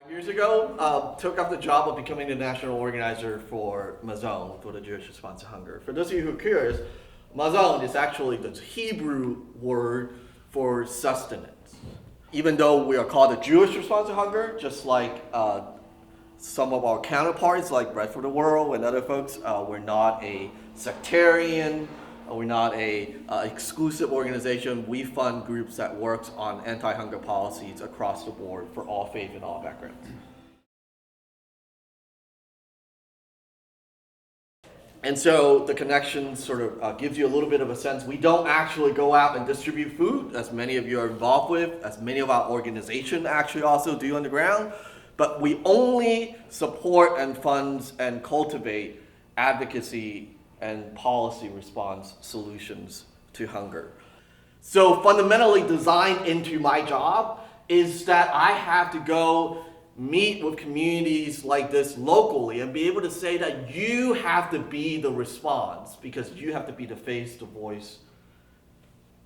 Years ago, took up the job of becoming the national organizer for Mazon, for the Jewish response to hunger. For those of you who are curious, Mazon is actually the Hebrew word for sustenance. Even though we are called the Jewish response to hunger, just like some of our counterparts, like Bread for the World and other folks, we're not a sectarian. We're not a exclusive organization. We fund groups that works on anti-hunger policies across the board for all faith and all backgrounds. And so the connection sort of gives you a little bit of a sense. We don't actually go out and distribute food, as many of you are involved with, as many of our organizations actually also do on the ground. But we only support and fund and cultivate advocacy and policy response solutions to hunger. So fundamentally designed into my job is that I have to go meet with communities like this locally and be able to say that you have to be the response, because you have to be the face, the voice,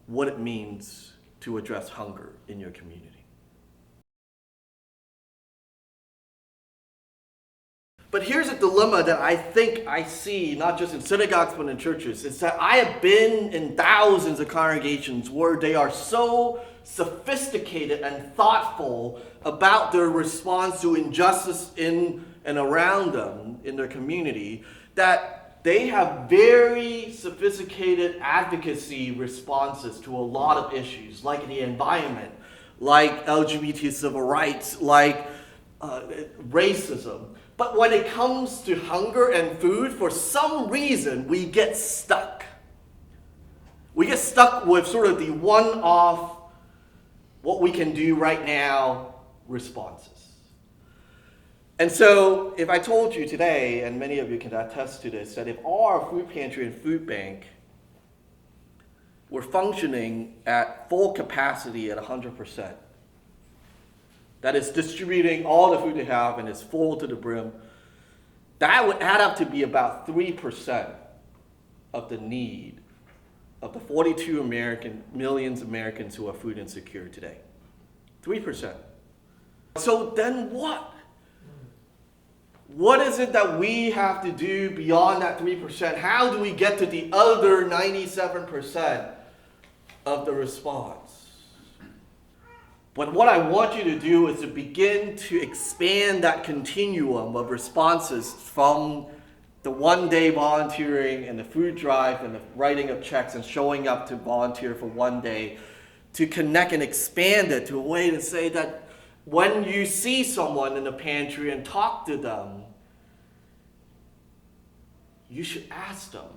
what it means to address hunger in your community. But here's a dilemma that I think I see, not just in synagogues, but in churches. It's that I have been in thousands of congregations where they are so sophisticated and thoughtful about their response to injustice in and around them in their community, that they have very sophisticated advocacy responses to a lot of issues, like the environment, like LGBT civil rights, like racism. But when it comes to hunger and food, for some reason, we get stuck. We get stuck with sort of the one-off, what we can do right now responses. And so if I told you today, and many of you can attest to this, that if our food pantry and food bank were functioning at full capacity at 100%, that is distributing all the food they have and is full to the brim, that would add up to be about 3% of the need of the 42 million Americans who are food insecure today. 3%. So then what? What is it that we have to do beyond that 3%? How do we get to the other 97% of the response? But what I want you to do is to begin to expand that continuum of responses from the one-day volunteering and the food drive and the writing of checks and showing up to volunteer for one day, to connect and expand it to a way to say that when you see someone in the pantry and talk to them, you should ask them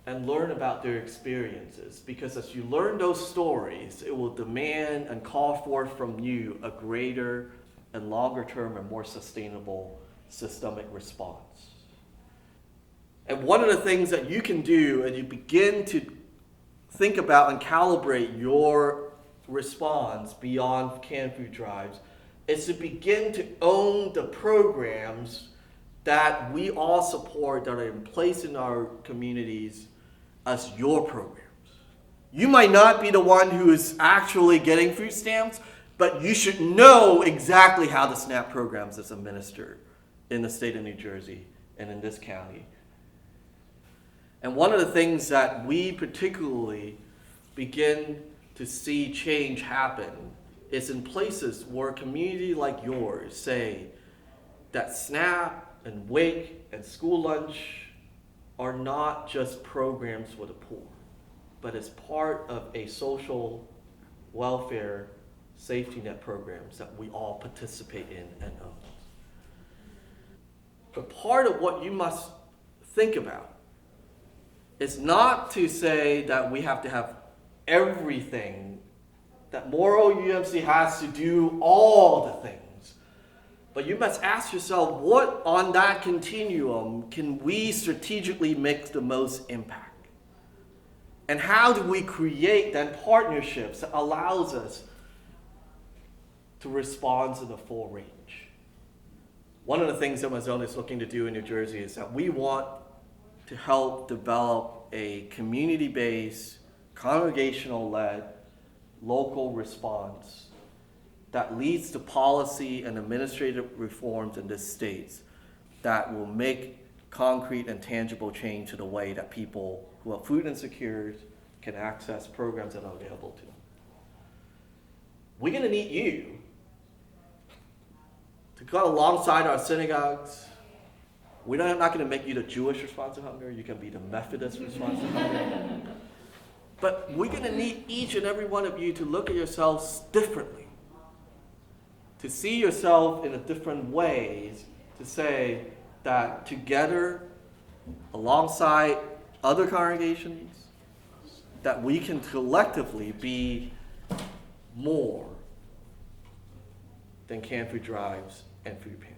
and learn about their experiences, because as you learn those stories, it will demand and call forth from you a greater and longer term and more sustainable systemic response. And one of the things that you can do as you begin to think about and calibrate your response beyond canned food drives is to begin to own the programs that we all support that are in place in our communities as your programs. You might not be the one who is actually getting food stamps, but you should know exactly how the SNAP programs is administered in the state of New Jersey and in this county. And one of the things that we particularly begin to see change happen is in places where a community like yours say that SNAP and WAKE and school lunch are not just programs for the poor, but as part of a social welfare safety net programs that we all participate in and own. But part of what you must think about is not to say that we have to have everything, that Moral UMC has to do all the things. But you must ask yourself, what on that continuum can we strategically make the most impact? And how do we create then partnerships that allows us to respond to the full range? One of the things that Mazon is looking to do in New Jersey is that we want to help develop a community-based, congregational-led, local response that leads to policy and administrative reforms in this state that will make concrete and tangible change to the way that people who are food insecure can access programs that are available to them. We're going to need you to go alongside our synagogues. We're not going to make you the Jewish response to hunger. You can be the Methodist response to hunger. But we're going to need each and every one of you to look at yourselves differently, to see yourself in a different ways, to say that together, alongside other congregations, that we can collectively be more than can food drives and food pantries.